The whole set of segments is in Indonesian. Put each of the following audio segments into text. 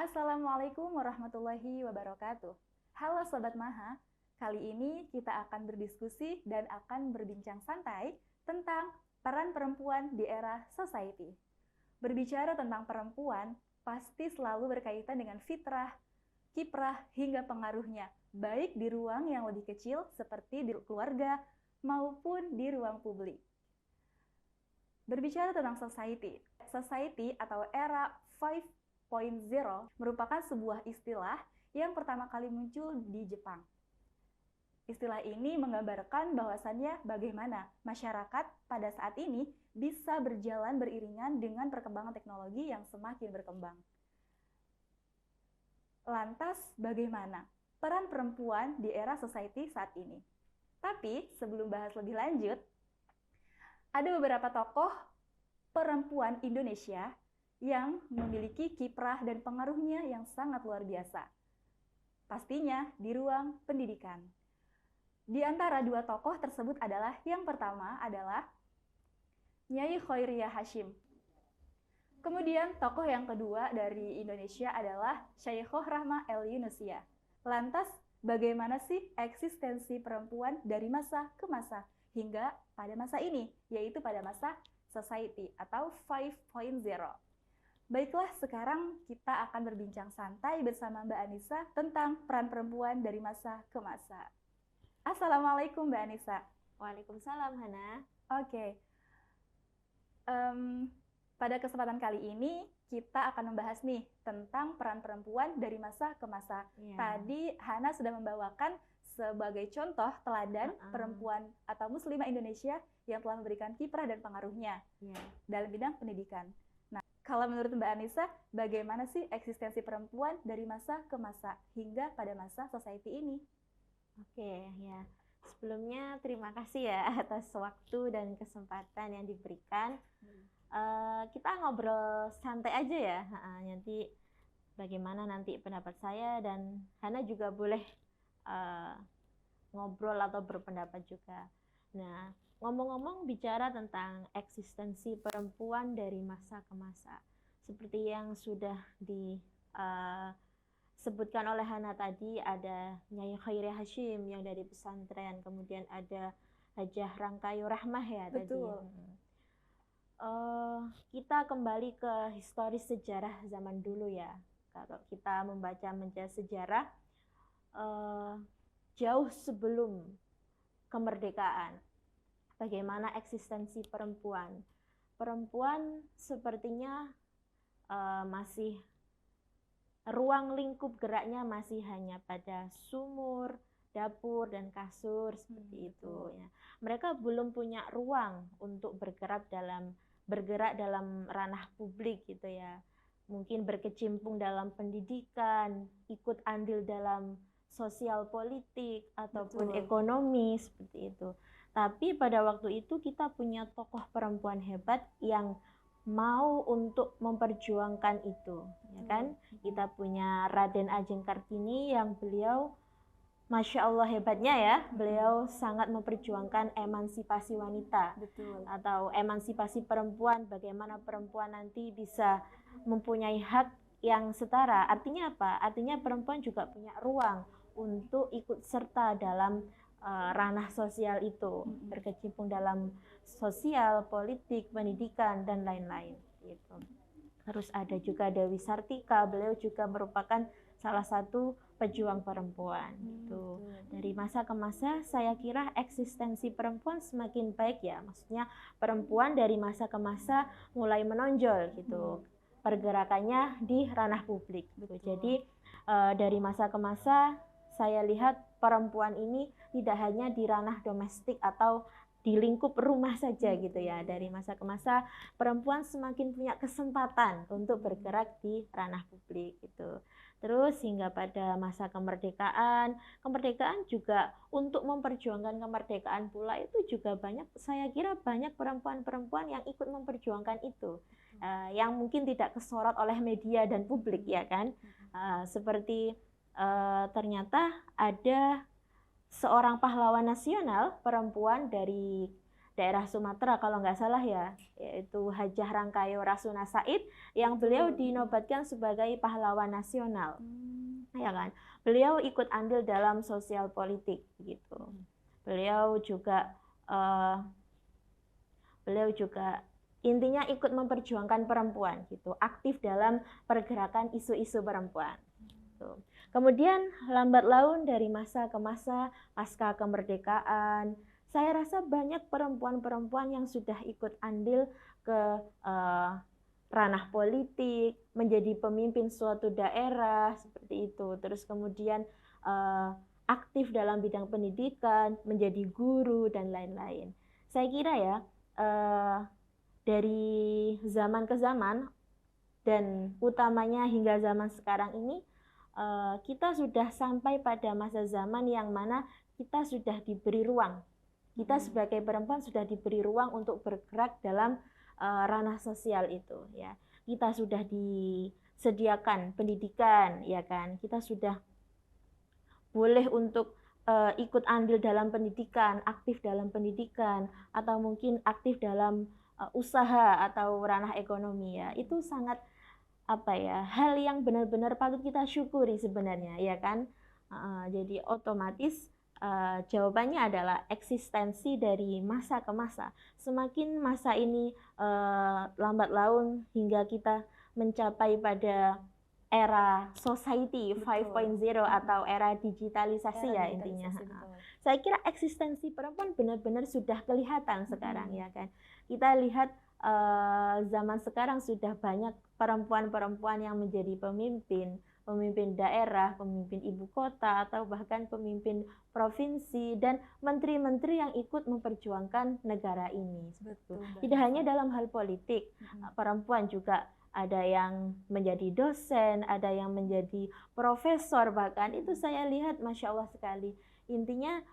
Assalamualaikum warahmatullahi wabarakatuh. Halo Sobat Maha, kali ini kita akan berdiskusi dan akan berbincang santai tentang peran perempuan di era society. Berbicara tentang perempuan, pasti selalu berkaitan dengan fitrah, kiprah, hingga pengaruhnya, baik di ruang yang lebih kecil seperti di keluarga maupun di ruang publik. Berbicara tentang society atau era 5.0 merupakan sebuah istilah yang pertama kali muncul di Jepang. Istilah ini menggambarkan bahwasannya bagaimana masyarakat pada saat ini bisa berjalan beriringan dengan perkembangan teknologi yang semakin berkembang. Lantas, bagaimana peran perempuan di era society saat ini? Tapi sebelum bahas lebih lanjut, ada beberapa tokoh perempuan Indonesia yang memiliki kiprah dan pengaruhnya yang sangat luar biasa. Pastinya di ruang pendidikan. Di antara dua tokoh tersebut adalah, yang pertama adalah Nyai Khoiriyah Hasyim. Kemudian tokoh yang kedua dari Indonesia adalah Syaikhoh Rahmah El Yunusiyah. Lantas, bagaimana sih eksistensi perempuan dari masa ke masa hingga pada masa ini, yaitu pada masa society atau 5.0. Baiklah, sekarang kita akan berbincang santai bersama Mbak Anissa tentang peran perempuan dari masa ke masa. Assalamualaikum Mbak Anissa. Waalaikumsalam, Hana. Oke. Pada kesempatan kali ini kita akan membahas nih tentang peran perempuan dari masa ke masa. Tadi Hana sudah membawakan sebagai contoh teladan perempuan atau muslimah Indonesia yang telah memberikan kiprah dan pengaruhnya dalam bidang pendidikan. Nah, kalau menurut Mbak Anissa, bagaimana sih eksistensi perempuan dari masa ke masa hingga pada masa society ini? Oke, ya. Sebelumnya terima kasih ya atas waktu dan kesempatan yang diberikan. Kita ngobrol santai aja ya. Nanti bagaimana nanti pendapat saya, dan Hana juga boleh ngobrol atau berpendapat juga. Nah, ngomong-ngomong bicara tentang eksistensi perempuan dari masa ke masa, seperti yang sudah disebutkan oleh Hana tadi, ada Nyai Khoiriyah Hasyim yang dari pesantren, kemudian ada Hajah Rangkayo Rahmah ya. Betul. Tadi. Kita kembali ke historis sejarah zaman dulu ya. Kalau kita membaca sejarah, jauh sebelum kemerdekaan, bagaimana eksistensi perempuan. Perempuan sepertinya masih ruang lingkup geraknya masih hanya pada sumur, dapur, dan kasur seperti itu ya. Mereka belum punya ruang untuk bergerak dalam ranah publik gitu ya. Mungkin berkecimpung dalam pendidikan, ikut andil dalam sosial politik ataupun ekonomi seperti itu. Tapi pada waktu itu kita punya tokoh perempuan hebat yang mau untuk memperjuangkan itu, ya kan? Kita punya Raden Ajeng Kartini yang beliau, Masya Allah hebatnya ya, beliau sangat memperjuangkan emansipasi wanita. Betul. Atau emansipasi perempuan, bagaimana perempuan nanti bisa mempunyai hak yang setara. Artinya apa? Artinya perempuan juga punya ruang untuk ikut serta dalam ranah sosial itu, berkecimpung dalam sosial, politik, pendidikan, dan lain-lain gitu. Terus ada juga Dewi Sartika, beliau juga merupakan salah satu pejuang perempuan gitu. Dari masa ke masa saya kira eksistensi perempuan semakin baik ya, maksudnya perempuan dari masa ke masa mulai menonjol gitu, pergerakannya di ranah publik gitu. Jadi dari masa ke masa saya lihat perempuan ini tidak hanya di ranah domestik atau di lingkup rumah saja gitu ya. Dari masa ke masa perempuan semakin punya kesempatan untuk bergerak di ranah publik gitu. Terus hingga pada masa kemerdekaan juga untuk memperjuangkan kemerdekaan pula itu juga banyak, saya kira banyak perempuan-perempuan yang ikut memperjuangkan itu, yang mungkin tidak kesorot oleh media dan publik ya kan. Seperti ternyata ada seorang pahlawan nasional perempuan dari daerah Sumatera kalau nggak salah ya, yaitu Hajah Rangkayo Rasuna Said, yang beliau dinobatkan sebagai pahlawan nasional, ya kan. Beliau ikut andil dalam sosial politik gitu. Beliau juga intinya ikut memperjuangkan perempuan gitu, aktif dalam pergerakan isu-isu perempuan. Gitu. Kemudian lambat laun dari masa ke masa pasca kemerdekaan, saya rasa banyak perempuan-perempuan yang sudah ikut andil ke ranah politik, menjadi pemimpin suatu daerah seperti itu. Terus kemudian aktif dalam bidang pendidikan, menjadi guru dan lain-lain. Saya kira ya, dari zaman ke zaman dan utamanya hingga zaman sekarang ini, kita sudah sampai pada masa zaman yang mana kita sudah diberi ruang. Kita sebagai perempuan sudah diberi ruang untuk bergerak dalam ranah sosial itu, ya. Kita sudah disediakan pendidikan, ya kan. Kita sudah boleh untuk ikut andil dalam pendidikan, aktif dalam pendidikan, atau mungkin aktif dalam usaha atau ranah ekonomi, ya. Itu sangat hal yang benar-benar patut kita syukuri sebenarnya, ya kan. Jadi otomatis jawabannya adalah eksistensi dari masa ke masa. Semakin masa ini lambat laun hingga kita mencapai pada era society 5.0 atau era digitalisasi, ya intinya. Saya kira eksistensi perempuan benar-benar sudah kelihatan sekarang, ya kan. Kita lihat zaman sekarang sudah banyak perempuan-perempuan yang menjadi pemimpin daerah, pemimpin ibu kota, atau bahkan pemimpin provinsi dan menteri-menteri yang ikut memperjuangkan negara ini. Betul. Tidak hanya dalam hal politik, perempuan juga ada yang menjadi dosen, ada yang menjadi profesor, bahkan itu saya lihat Masya Allah sekali. Intinya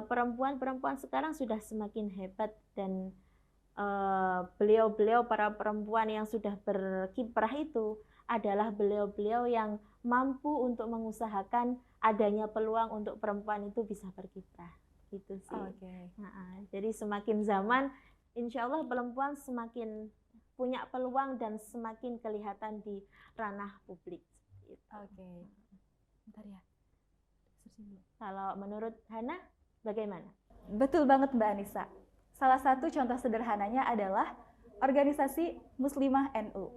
perempuan-perempuan sekarang sudah semakin hebat, dan beliau-beliau para perempuan yang sudah berkiprah itu adalah beliau-beliau yang mampu untuk mengusahakan adanya peluang untuk perempuan itu bisa berkiprah, gitu sih. Jadi semakin zaman, insya Allah perempuan semakin punya peluang dan semakin kelihatan di ranah publik. Bentar ya. Kalau menurut Hana, bagaimana? Betul banget Mbak Anissa. Salah satu contoh sederhananya adalah organisasi Muslimah NU.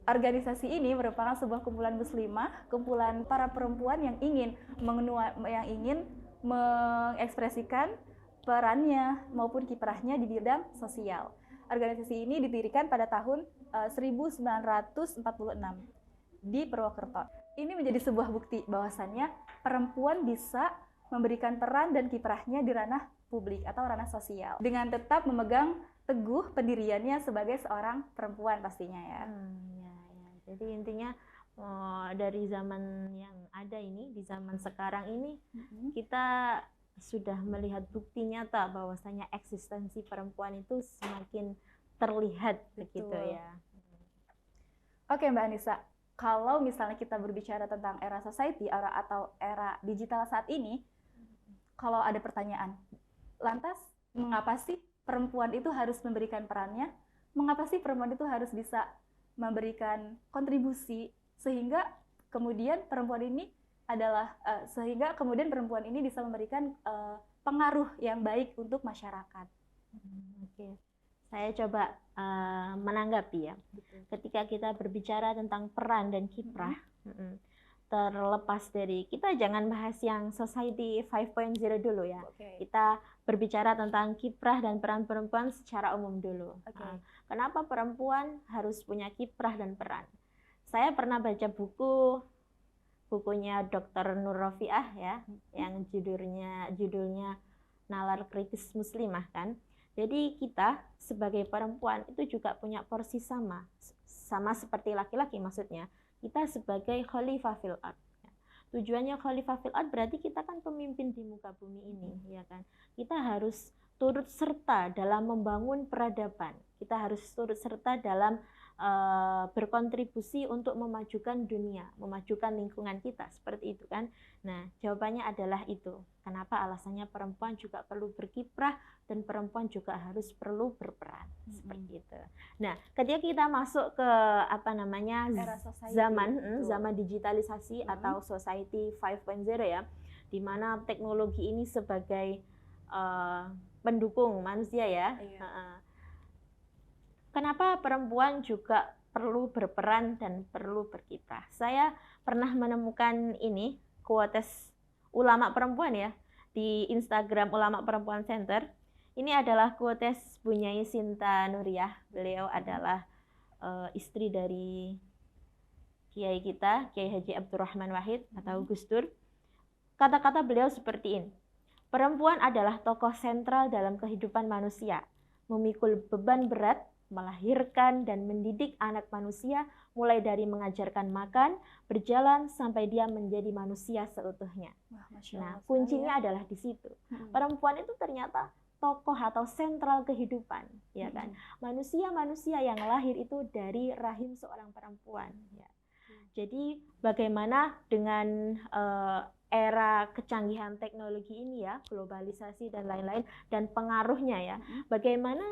Organisasi ini merupakan sebuah kumpulan muslimah, kumpulan para perempuan yang ingin mengekspresikan perannya maupun kiprahnya di bidang sosial. Organisasi ini didirikan pada tahun 1946 di Purwokerto. Ini menjadi sebuah bukti bahwasannya perempuan bisa memberikan peran dan kiprahnya di ranah publik atau ranah sosial dengan tetap memegang teguh pendiriannya sebagai seorang perempuan pastinya, ya. Jadi intinya dari zaman yang ada ini, di zaman sekarang ini, kita sudah melihat bukti nyata bahwasanya eksistensi perempuan itu semakin terlihat. Begitu ya. Oke Mbak Anissa, kalau misalnya kita berbicara tentang era society atau era digital saat ini, kalau ada pertanyaan, lantas mengapa sih perempuan itu harus memberikan perannya? Mengapa sih perempuan itu harus bisa memberikan kontribusi sehingga kemudian perempuan ini bisa memberikan pengaruh yang baik untuk masyarakat? Saya coba menanggapi ya. Ketika kita berbicara tentang peran dan kiprah, terlepas dari, kita jangan bahas yang society 5.0 dulu ya. Kita berbicara tentang kiprah dan peran perempuan secara umum dulu. Kenapa perempuan harus punya kiprah dan peran? Saya pernah baca bukunya Dr. Nur Rofiah ya, yang judulnya Nalar Kritis Muslimah kan. Jadi kita sebagai perempuan itu juga punya porsi sama seperti laki-laki, maksudnya kita sebagai khalifah fil ard. Tujuannya khalifah fil ard berarti kita kan pemimpin di muka bumi ini, ya kan. Kita harus turut serta dalam membangun peradaban. Kita harus turut serta dalam berkontribusi untuk memajukan dunia, memajukan lingkungan kita, seperti itu kan. Nah, jawabannya adalah itu. Kenapa alasannya perempuan juga perlu berkiprah, dan perempuan juga harus perlu berperan seperti itu. Nah, ketika kita masuk ke Era society, zaman digitalisasi atau society 5.0 ya, di mana teknologi ini sebagai pendukung manusia ya. Kenapa perempuan juga perlu berperan dan perlu berkiprah? Saya pernah menemukan ini quotes ulama perempuan ya di Instagram Ulama Perempuan Center. Ini adalah quotes Bunyai Sinta Nuriyah. Beliau adalah istri dari Kiai kita, Kiai Haji Abdurrahman Wahid atau Gus Dur. Kata-kata beliau seperti ini. Perempuan adalah tokoh sentral dalam kehidupan manusia, memikul beban berat, melahirkan dan mendidik anak manusia mulai dari mengajarkan makan, berjalan sampai dia menjadi manusia seutuhnya. Nah, kuncinya adalah di situ. Perempuan itu ternyata tokoh atau sentral kehidupan, ya kan? Manusia-manusia yang lahir itu dari rahim seorang perempuan. Ya. Jadi bagaimana dengan era kecanggihan teknologi ini ya, globalisasi dan lain-lain dan pengaruhnya ya, bagaimana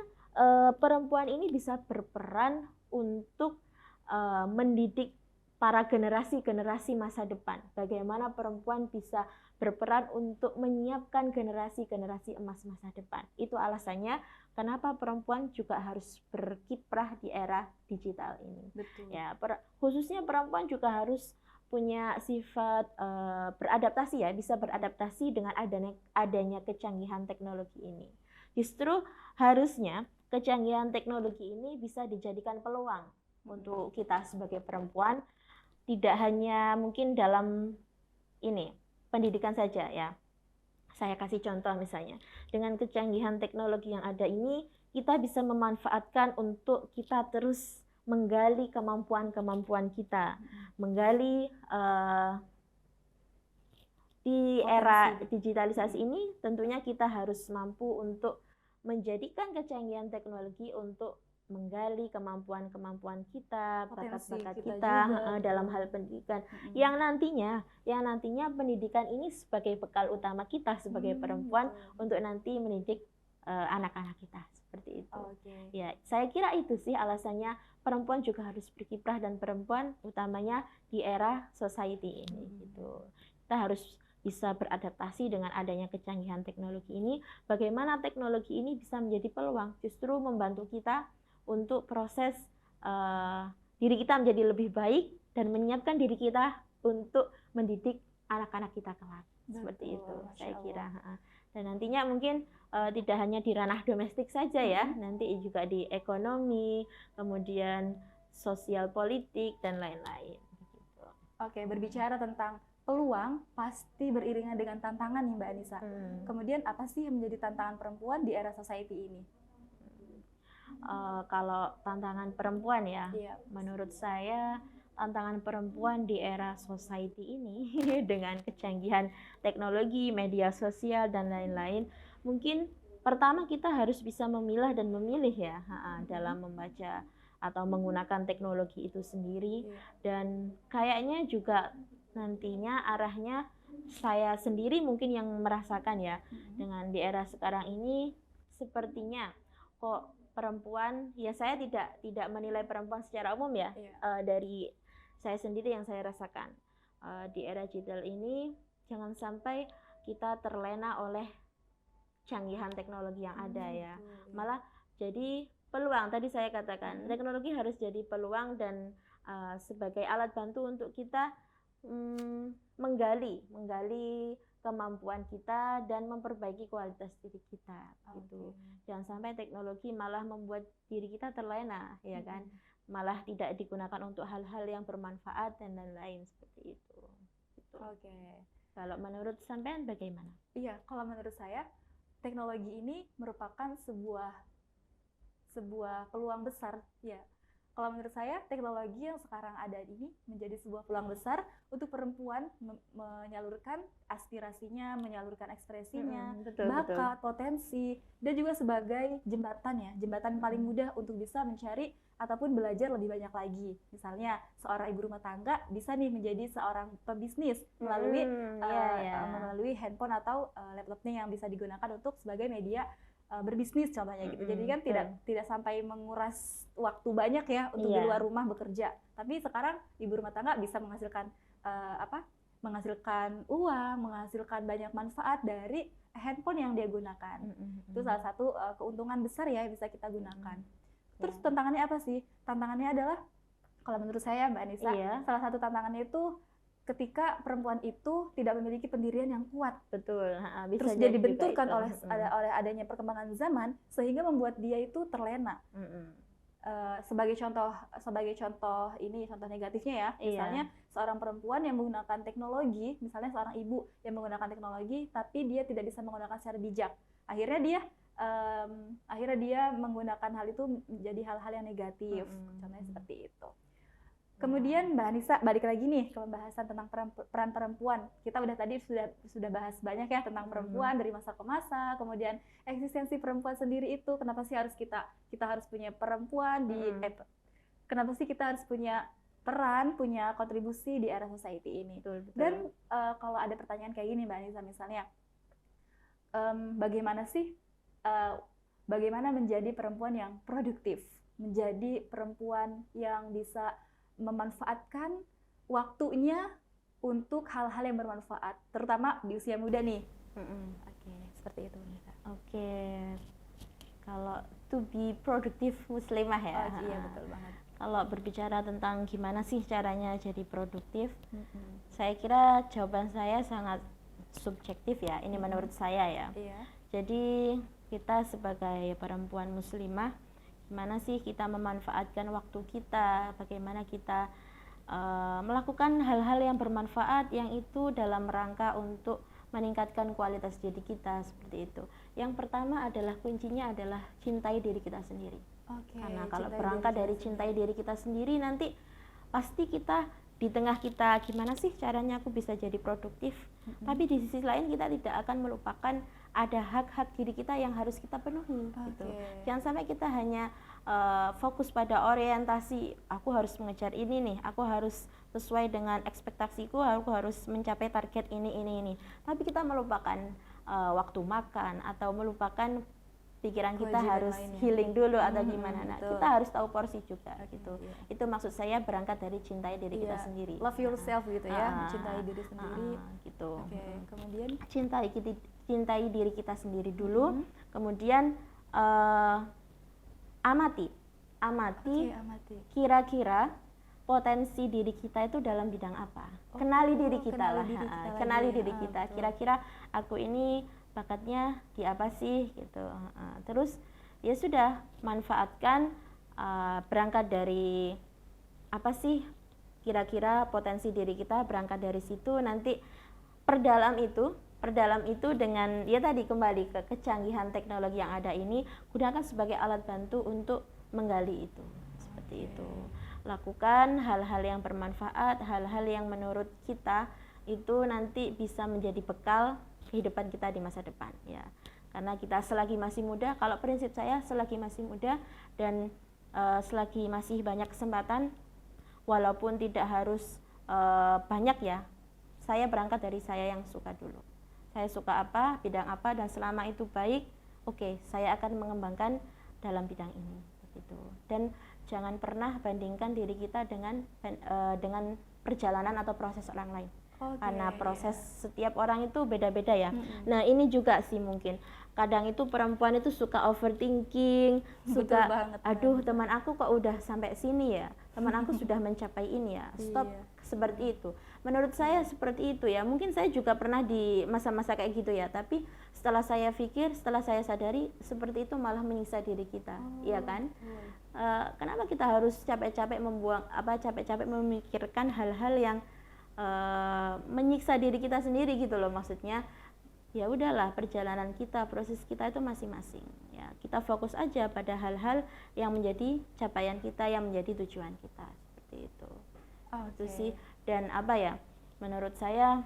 perempuan ini bisa berperan untuk mendidik para generasi-generasi masa depan. Bagaimana perempuan bisa berperan untuk menyiapkan generasi-generasi emas masa depan. Itu alasannya kenapa perempuan juga harus berkiprah di era digital ini. Betul. Ya, khususnya perempuan juga harus punya sifat beradaptasi ya, bisa beradaptasi dengan adanya kecanggihan teknologi ini. Justru harusnya kecanggihan teknologi ini bisa dijadikan peluang untuk kita sebagai perempuan, tidak hanya mungkin dalam ini pendidikan saja ya. Saya kasih contoh misalnya, dengan kecanggihan teknologi yang ada ini, kita bisa memanfaatkan untuk kita terus menggali kemampuan-kemampuan kita, menggali di era digitalisasi ini tentunya kita harus mampu untuk menjadikan kecanggihan teknologi untuk menggali kemampuan-kemampuan kita, bakat-bakat kita dalam hal pendidikan yang nantinya pendidikan ini sebagai bekal utama kita sebagai perempuan untuk nanti mendidik anak-anak kita seperti itu. Ya, saya kira itu sih alasannya perempuan juga harus berkiprah dan perempuan utamanya di era society ini gitu. Kita harus bisa beradaptasi dengan adanya kecanggihan teknologi ini. Bagaimana teknologi ini bisa menjadi peluang, justru membantu kita untuk proses diri kita menjadi lebih baik dan menyiapkan diri kita untuk mendidik anak-anak kita kelak. Seperti itu, saya kira. Dan nantinya mungkin tidak hanya di ranah domestik saja ya, nanti juga di ekonomi, kemudian sosial politik dan lain-lain. Oke, berbicara tentang peluang pasti beriringan dengan tantangan nih Mbak Anissa. Kemudian apa sih yang menjadi tantangan perempuan di era society ini? Kalau tantangan perempuan ya, menurut saya tantangan perempuan di era society ini dengan kecanggihan teknologi, media sosial dan lain-lain, mungkin pertama kita harus bisa memilah dan memilih ya dalam membaca atau menggunakan teknologi itu sendiri. Dan kayaknya juga nantinya arahnya saya sendiri mungkin yang merasakan ya, dengan di era sekarang ini sepertinya kok perempuan, ya saya tidak menilai perempuan secara umum ya, dari saya sendiri yang saya rasakan di era digital ini, jangan sampai kita terlena oleh canggihan teknologi yang ada ya, malah jadi peluang. Tadi saya katakan teknologi harus jadi peluang dan sebagai alat bantu untuk kita menggali kemampuan kita dan memperbaiki kualitas diri kita gitu. Jangan sampai teknologi malah membuat diri kita terlena ya kan, malah tidak digunakan untuk hal-hal yang bermanfaat dan lain-lain seperti itu gitu. Kalau menurut sampean bagaimana? Iya, kalau menurut saya teknologi ini merupakan sebuah peluang besar ya. Kalau menurut saya teknologi yang sekarang ada ini menjadi sebuah peluang besar untuk perempuan menyalurkan aspirasinya, menyalurkan ekspresinya, bakat, potensi, dan juga sebagai jembatan paling mudah untuk bisa mencari ataupun belajar lebih banyak lagi. Misalnya seorang ibu rumah tangga bisa nih menjadi seorang pebisnis melalui handphone atau laptopnya yang bisa digunakan untuk sebagai media berbisnis contohnya gitu. Jadi kan tidak sampai menguras waktu banyak ya untuk di luar rumah bekerja. Tapi sekarang ibu rumah tangga bisa menghasilkan menghasilkan uang, menghasilkan banyak manfaat dari handphone yang dia gunakan. Itu salah satu keuntungan besar ya yang bisa kita gunakan. Terus tantangannya apa sih? Tantangannya adalah kalau menurut saya Mbak Anissa, salah satu tantangannya itu ketika perempuan itu tidak memiliki pendirian yang kuat. Betul. Terus dia dibenturkan oleh adanya perkembangan zaman sehingga membuat dia itu terlena. Sebagai contoh negatifnya ya, misalnya seorang perempuan yang menggunakan teknologi, misalnya seorang ibu yang menggunakan teknologi tapi dia tidak bisa menggunakan secara bijak, akhirnya dia menggunakan hal itu menjadi hal-hal yang negatif. Contohnya seperti itu. Kemudian Mbak Anissa, balik lagi nih ke pembahasan tentang peran perempuan. Kita tadi sudah bahas banyak ya tentang perempuan dari masa ke masa, kemudian eksistensi perempuan sendiri itu kenapa sih harus kita harus punya perempuan kenapa sih kita harus punya peran, punya kontribusi di era society ini. Betul. Dan kalau ada pertanyaan kayak gini Mbak Anissa misalnya, bagaimana menjadi perempuan yang produktif, menjadi perempuan yang bisa memanfaatkan waktunya untuk hal-hal yang bermanfaat, terutama di usia muda nih. Seperti itu. Kalau to be produktif muslimah ya. Iya betul banget. Kalau berbicara tentang gimana sih caranya jadi produktif, saya kira jawaban saya sangat subjektif ya. Ini menurut saya ya. Jadi kita sebagai perempuan muslimah, gimana sih kita memanfaatkan waktu kita, bagaimana kita melakukan hal-hal yang bermanfaat yang itu dalam rangka untuk meningkatkan kualitas diri kita, seperti itu. Yang pertama adalah kuncinya adalah cintai diri kita sendiri. Karena kalau berangkat dari cintai diri kita sendiri, nanti pasti kita di tengah kita gimana sih caranya aku bisa jadi produktif, tapi di sisi lain kita tidak akan melupakan ada hak-hak diri kita yang harus kita penuhi. Gitu. Jangan sampai kita hanya fokus pada orientasi, aku harus mengejar ini nih, aku harus sesuai dengan ekspektasiku, aku harus mencapai target ini. Tapi kita melupakan waktu makan atau melupakan pikiran kita harus healing dulu atau gimana. Nah, kita harus tahu porsi juga gitu. Itu maksud saya berangkat dari cintai diri kita sendiri. Love yourself gitu ya, mencintai diri sendiri gitu. Kemudian cintai diri kita sendiri dulu. Kemudian amati kira-kira potensi diri kita itu dalam bidang apa. Kenali diri kita. Kenali diri kita. Kira-kira aku ini bakatnya di apa sih gitu. Terus ya sudah, manfaatkan berangkat dari apa sih kira-kira potensi diri kita, berangkat dari situ, nanti perdalam itu dengan ya tadi kembali ke kecanggihan teknologi yang ada ini, gunakan sebagai alat bantu untuk menggali itu, seperti itu. Lakukan hal-hal yang bermanfaat, hal-hal yang menurut kita itu nanti bisa menjadi bekal kehidupan kita di masa depan ya. Karena kita selagi masih muda, kalau prinsip saya selagi masih muda dan selagi masih banyak kesempatan, walaupun tidak harus banyak ya, saya berangkat dari saya yang suka dulu. Saya suka apa, bidang apa, dan selama itu baik, oke, saya akan mengembangkan dalam bidang ini gitu. Dan jangan pernah bandingkan diri kita dengan perjalanan atau proses orang lain. Karena proses setiap orang itu beda-beda ya. Nah, ini juga sih mungkin kadang itu perempuan itu suka overthinking, suka aduh teman aku kok udah sampai sini ya, teman aku sudah mencapai ini ya, stop. Seperti itu. Menurut saya seperti itu ya. Mungkin saya juga pernah di masa-masa kayak gitu ya, tapi setelah saya pikir, setelah saya sadari, seperti itu malah menyiksa diri kita, iya kan? Kenapa kita harus capek-capek memikirkan hal-hal yang menyiksa diri kita sendiri gitu loh, maksudnya ya udahlah, perjalanan kita, proses kita itu masing-masing ya, kita fokus aja pada hal-hal yang menjadi capaian kita, yang menjadi tujuan kita, seperti itu. Itu sih. Dan apa ya, menurut saya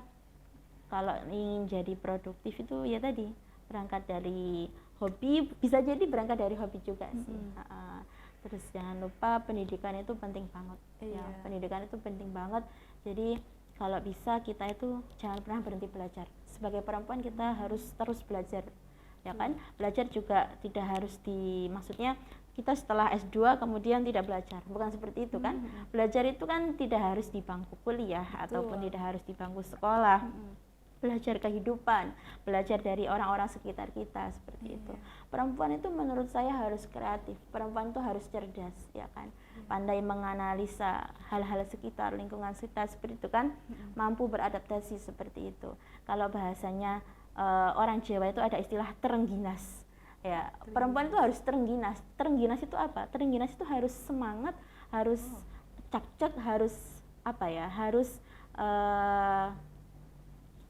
kalau ingin jadi produktif itu ya tadi berangkat dari hobi, bisa jadi berangkat dari hobi juga sih. Terus jangan lupa pendidikan itu penting banget ya, pendidikan itu penting banget. Jadi kalau bisa kita itu jangan pernah berhenti belajar. Sebagai perempuan kita harus terus belajar ya kan? Belajar juga tidak harus maksudnya kita setelah S2 kemudian tidak belajar, bukan seperti itu kan? Belajar itu kan tidak harus di bangku kuliah ataupun tidak harus di bangku sekolah. Belajar kehidupan, belajar dari orang-orang sekitar kita seperti itu. Perempuan itu menurut saya harus kreatif, perempuan itu harus cerdas, ya kan, pandai menganalisa hal-hal sekitar, lingkungan sekitar seperti itu kan, mampu beradaptasi seperti itu. Kalau bahasanya orang Jawa itu ada istilah terengginas, ya, perempuan itu harus terengginas. Terengginas itu apa? Terengginas itu harus semangat, harus cakcak, harus apa ya, harus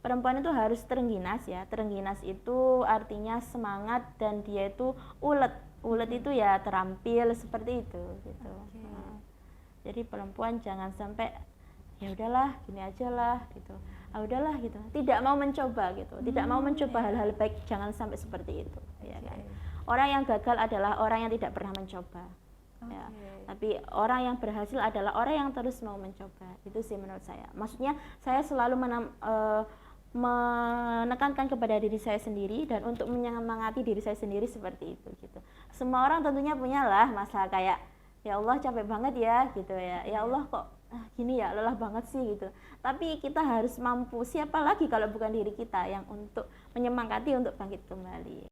perempuan itu harus terengginas ya. Terengginas itu artinya semangat dan dia itu ulet. Ulet itu ya terampil seperti itu gitu. Jadi perempuan jangan sampai ya udahlah gini aja lah gitu. Ah udahlah gitu. Tidak mau mencoba gitu. Tidak mau mencoba hal-hal baik, jangan sampai seperti itu ya kan. Orang yang gagal adalah orang yang tidak pernah mencoba. Ya. Tapi orang yang berhasil adalah orang yang terus mau mencoba. Itu sih menurut saya. Maksudnya saya selalu menekankan kepada diri saya sendiri dan untuk menyemangati diri saya sendiri seperti itu gitu. Semua orang tentunya punyalah masa kayak ya Allah capek banget ya gitu ya. Ya Allah kok gini ya, lelah banget sih gitu. Tapi kita harus mampu, siapa lagi kalau bukan diri kita yang untuk menyemangati untuk bangkit kembali.